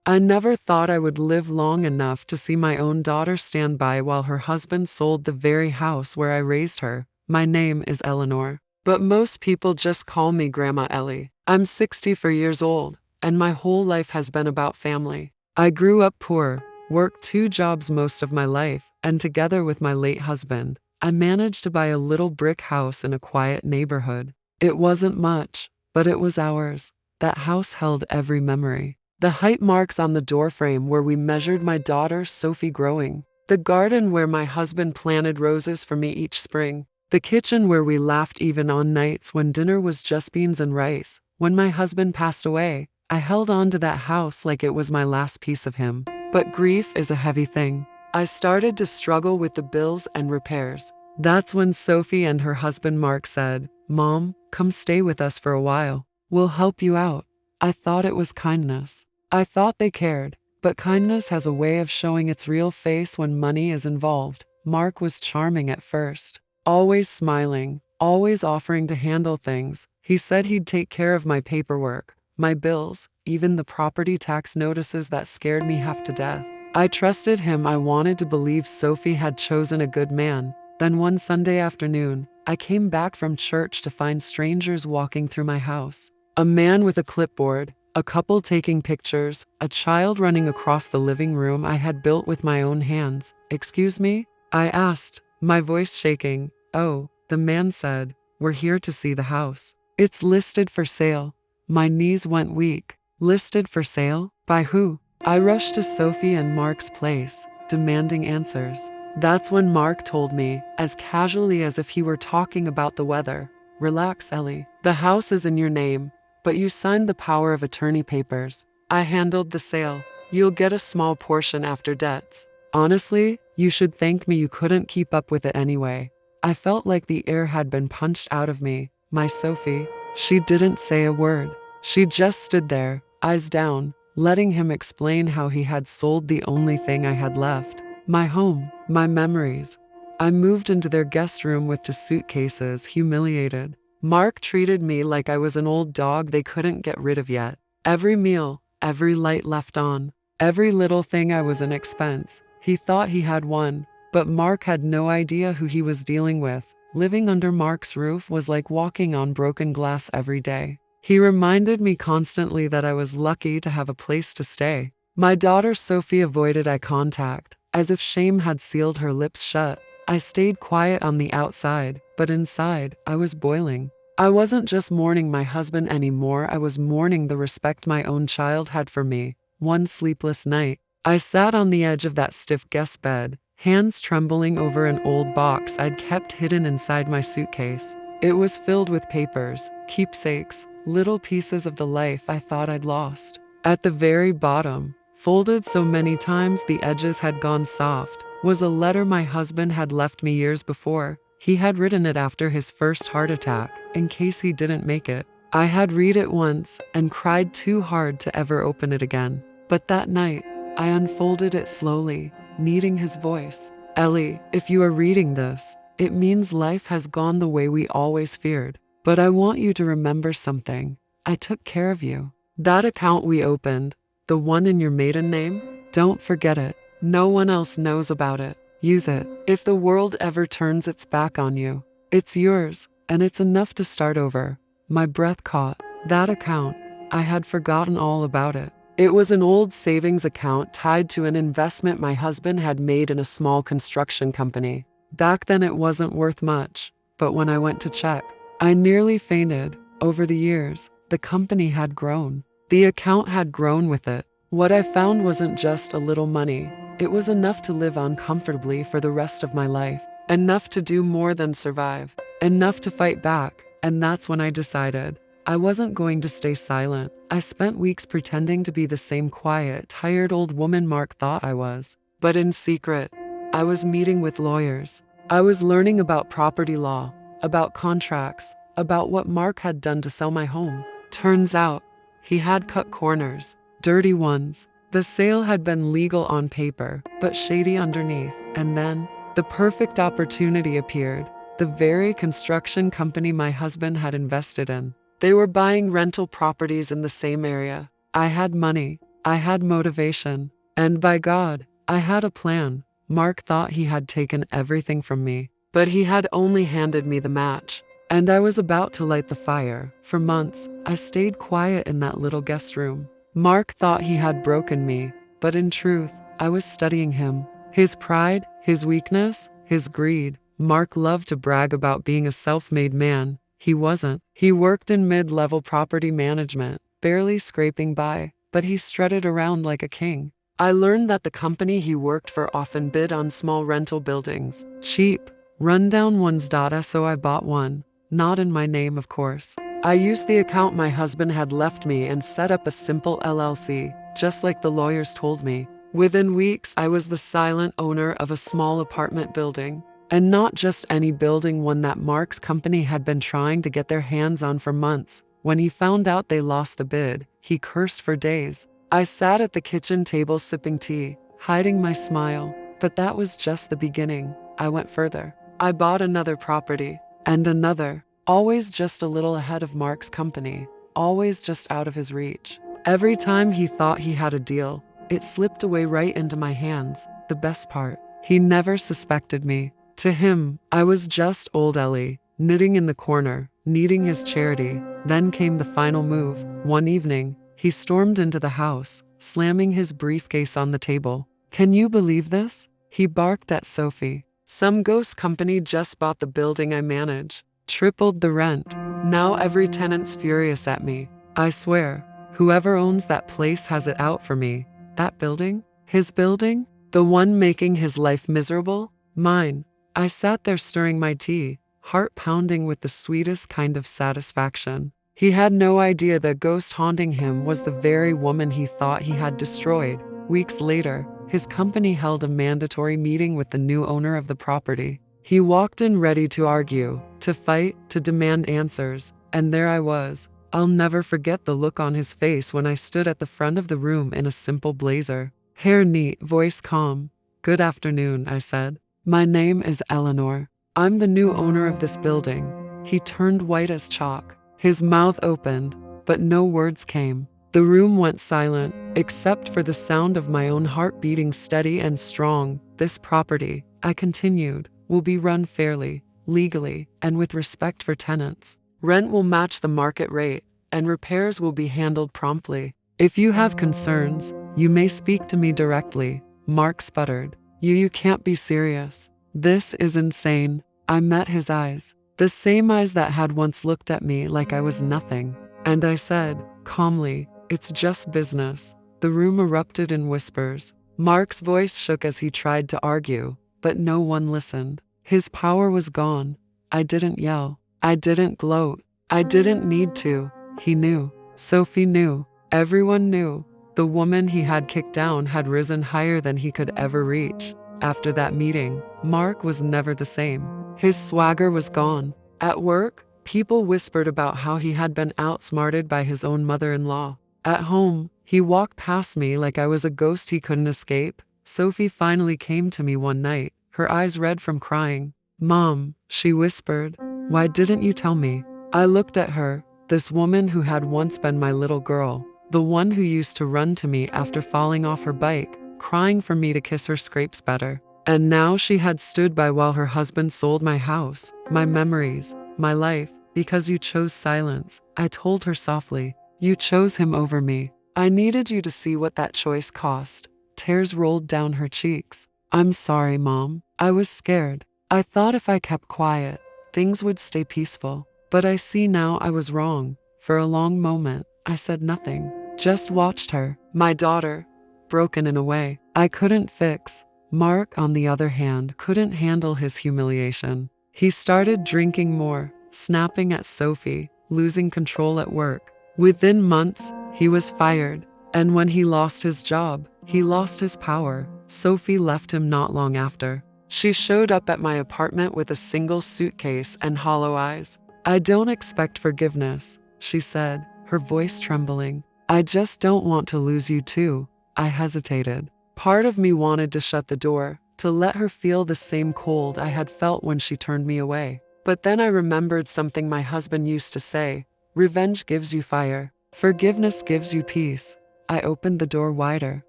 I never thought I would live long enough to see my own daughter stand by while her husband sold the very house where I raised her. My name is Eleanor, but most people just call me Grandma Ellie. I'm 64 years old, and my whole life has been about family. I grew up poor, worked 2 jobs most of my life, and together with my late husband, I managed to buy a little brick house in a quiet neighborhood. It wasn't much, but it was ours. That house held every memory. The height marks on the doorframe where we measured my daughter Sophie growing. The garden where my husband planted roses for me each spring. The kitchen where we laughed even on nights when dinner was just beans and rice. When my husband passed away, I held on to that house like it was my last piece of him. But grief is a heavy thing. I started to struggle with the bills and repairs. That's when Sophie and her husband Mark said, "Mom, come stay with us for a while. We'll help you out." I thought it was kindness. I thought they cared, but kindness has a way of showing its real face when money is involved. Mark was charming at first, always smiling, always offering to handle things. He said he'd take care of my paperwork, my bills, even the property tax notices that scared me half to death. I trusted him. I wanted to believe Sophie had chosen a good man. Then one Sunday afternoon, I came back from church to find strangers walking through my house. A man with a clipboard, a couple taking pictures, a child running across the living room I had built with my own hands. "Excuse me?" I asked, my voice shaking. "Oh," the man said, "we're here to see the house. It's listed for sale." My knees went weak. Listed for sale? By who? I rushed to Sophie and Mark's place, demanding answers. That's when Mark told me, as casually as if he were talking about the weather, "Relax, Ellie. The house is in your name, but you signed the power of attorney papers. I handled the sale. You'll get a small portion after debts. Honestly, you should thank me. You couldn't keep up with it anyway." I felt like the air had been punched out of me. My Sophie, she didn't say a word. She just stood there, eyes down, letting him explain how he had sold the only thing I had left. My home, my memories. I moved into their guest room with 2 suitcases, humiliated. Mark treated me like I was an old dog they couldn't get rid of yet. Every meal, every light left on, every little thing I was an expense. He thought he had won, but Mark had no idea who he was dealing with. Living under Mark's roof was like walking on broken glass every day. He reminded me constantly that I was lucky to have a place to stay. My daughter Sophie avoided eye contact, as if shame had sealed her lips shut. I stayed quiet on the outside, but inside, I was boiling. I wasn't just mourning my husband anymore. I was mourning the respect my own child had for me. One sleepless night, I sat on the edge of that stiff guest bed, hands trembling over an old box I'd kept hidden inside my suitcase. It was filled with papers, keepsakes, little pieces of the life I thought I'd lost. At the very bottom, folded so many times the edges had gone soft, was a letter my husband had left me years before. He had written it after his first heart attack, in case he didn't make it. I had read it once and cried too hard to ever open it again. But that night, I unfolded it slowly, needing his voice. "Ellie, if you are reading this, it means life has gone the way we always feared. But I want you to remember something. I took care of you. That account we opened, the one in your maiden name, don't forget it. No one else knows about it. Use it. If the world ever turns its back on you, it's yours, and it's enough to start over." My breath caught. That account, I had forgotten all about it. It was an old savings account tied to an investment my husband had made in a small construction company. Back then it wasn't worth much, but when I went to check, I nearly fainted. Over the years, the company had grown. The account had grown with it. What I found wasn't just a little money. It was enough to live on comfortably for the rest of my life. Enough to do more than survive. Enough to fight back. And that's when I decided I wasn't going to stay silent. I spent weeks pretending to be the same quiet, tired old woman Mark thought I was. But in secret, I was meeting with lawyers. I was learning about property law, about contracts, about what Mark had done to sell my home. Turns out, he had cut corners, dirty ones. The sale had been legal on paper, but shady underneath. And then, the perfect opportunity appeared. The very construction company my husband had invested in. They were buying rental properties in the same area. I had money. I had motivation. And by God, I had a plan. Mark thought he had taken everything from me, but he had only handed me the match. And I was about to light the fire. For months, I stayed quiet in that little guest room. Mark thought he had broken me, but in truth, I was studying him. His pride, his weakness, his greed. Mark loved to brag about being a self-made man. He wasn't. He worked in mid-level property management, barely scraping by, but he strutted around like a king. I learned that the company he worked for often bid on small rental buildings. Cheap, rundown ones. So I bought one. Not in my name, of course. I used the account my husband had left me and set up a simple LLC, just like the lawyers told me. Within weeks, I was the silent owner of a small apartment building. And not just any building, one that Mark's company had been trying to get their hands on for months. When he found out they lost the bid, he cursed for days. I sat at the kitchen table sipping tea, hiding my smile. But that was just the beginning. I went further. I bought another property, and another, always just a little ahead of Mark's company, always just out of his reach. Every time he thought he had a deal, it slipped away right into my hands. The best part, he never suspected me. To him, I was just old Ellie, knitting in the corner, needing his charity. Then came the final move. One evening, he stormed into the house, slamming his briefcase on the table. "Can you believe this?" he barked at Sophie. "Some ghost company just bought the building I manage. Tripled the rent. Now every tenant's furious at me. I swear, whoever owns that place has it out for me." That building? His building? The one making his life miserable? Mine. I sat there stirring my tea, heart pounding with the sweetest kind of satisfaction. He had no idea the ghost haunting him was the very woman he thought he had destroyed. Weeks later, his company held a mandatory meeting with the new owner of the property. He walked in ready to argue, to fight, to demand answers. And there I was. I'll never forget the look on his face when I stood at the front of the room in a simple blazer. Hair neat, voice calm. "Good afternoon," I said. "My name is Eleanor. I'm the new owner of this building." He turned white as chalk. His mouth opened, but no words came. The room went silent, except for the sound of my own heart beating steady and strong. "This property," I continued, "will be run fairly, legally, and with respect for tenants. Rent will match the market rate, and repairs will be handled promptly. If you have concerns, you may speak to me directly." Mark sputtered. You can't be serious. This is insane." I met his eyes, the same eyes that had once looked at me like I was nothing. And I said, calmly, "It's just business." The room erupted in whispers. Mark's voice shook as he tried to argue, but no one listened. His power was gone. I didn't yell. I didn't gloat. I didn't need to. He knew. Sophie knew. Everyone knew. The woman he had kicked down had risen higher than he could ever reach. After that meeting, Mark was never the same. His swagger was gone. At work, people whispered about how he had been outsmarted by his own mother-in-law. At home, he walked past me like I was a ghost he couldn't escape. Sophie finally came to me one night, her eyes red from crying. "Mom," she whispered, "why didn't you tell me?" I looked at her, this woman who had once been my little girl. The one who used to run to me after falling off her bike, crying for me to kiss her scrapes better. And now she had stood by while her husband sold my house, my memories, my life, because you chose silence. I told her softly, "You chose him over me." I needed you to see what that choice cost. Tears rolled down her cheeks. "I'm sorry, Mom. I was scared. I thought if I kept quiet, things would stay peaceful. But I see now I was wrong." For a long moment, I said nothing. Just watched her, my daughter, broken in a way I couldn't fix. Mark, on the other hand, couldn't handle his humiliation. He started drinking more, snapping at Sophie, losing control at work. Within months, he was fired. And when he lost his job, he lost his power. Sophie left him not long after. She showed up at my apartment with a single suitcase and hollow eyes. "I don't expect forgiveness," she said, her voice trembling. "I just don't want to lose you too." I hesitated. Part of me wanted to shut the door, to let her feel the same cold I had felt when she turned me away. But then I remembered something my husband used to say, "Revenge gives you fire. Forgiveness gives you peace." I opened the door wider.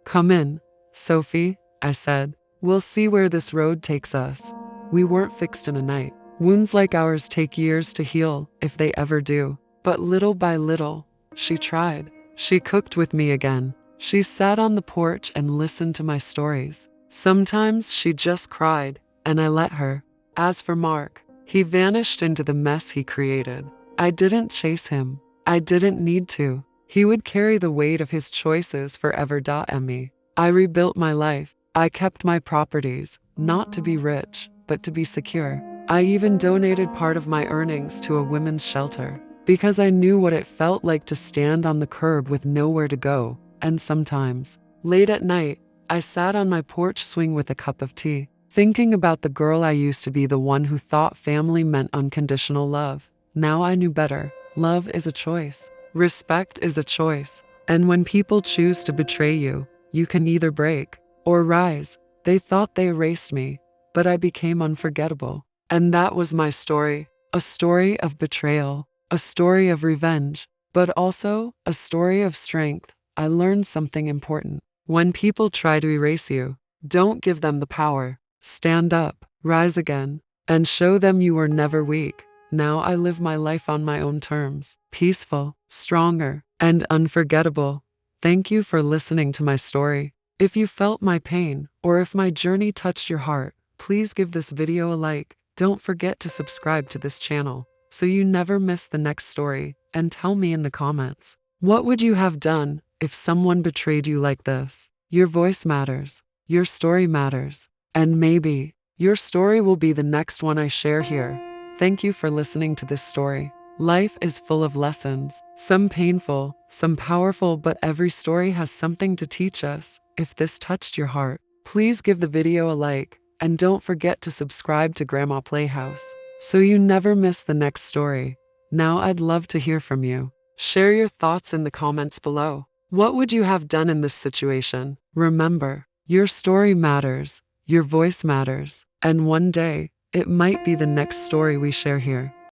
"Come in, Sophie," I said. "We'll see where this road takes us." We weren't fixed in a night. Wounds like ours take years to heal, if they ever do. But little by little, she tried. She cooked with me again. She sat on the porch and listened to my stories. Sometimes she just cried, and I let her. As for Mark, he vanished into the mess he created. I didn't chase him. I didn't need to. He would carry the weight of his choices forever. Me. I rebuilt my life. I kept my properties, not to be rich, but to be secure. I even donated part of my earnings to a women's shelter, because I knew what it felt like to stand on the curb with nowhere to go. And sometimes, late at night, I sat on my porch swing with a cup of tea, thinking about the girl I used to be, the one who thought family meant unconditional love. Now I knew better. Love is a choice. Respect is a choice. And when people choose to betray you, you can either break or rise. They thought they erased me, but I became unforgettable. And that was my story. A story of betrayal, a story of revenge, but also a story of strength. I learned something important. When people try to erase you, don't give them the power. Stand up, rise again, and show them you were never weak. Now I live my life on my own terms, peaceful, stronger, and unforgettable. Thank you for listening to my story. If you felt my pain, or if my journey touched your heart, please give this video a like. Don't forget to subscribe to this channel so you never miss the next story, and tell me in the comments, what would you have done if someone betrayed you like this? Your voice matters, your story matters, and maybe your story will be the next one I share here. Thank you for listening to this story. Life is full of lessons, some painful, some powerful, but every story has something to teach us. If this touched your heart, please give the video a like. And don't forget to subscribe to Grandma Playhouse so you never miss the next story. Now I'd love to hear from you. Share your thoughts in the comments below. What would you have done in this situation? Remember, your story matters, your voice matters, and one day, it might be the next story we share here.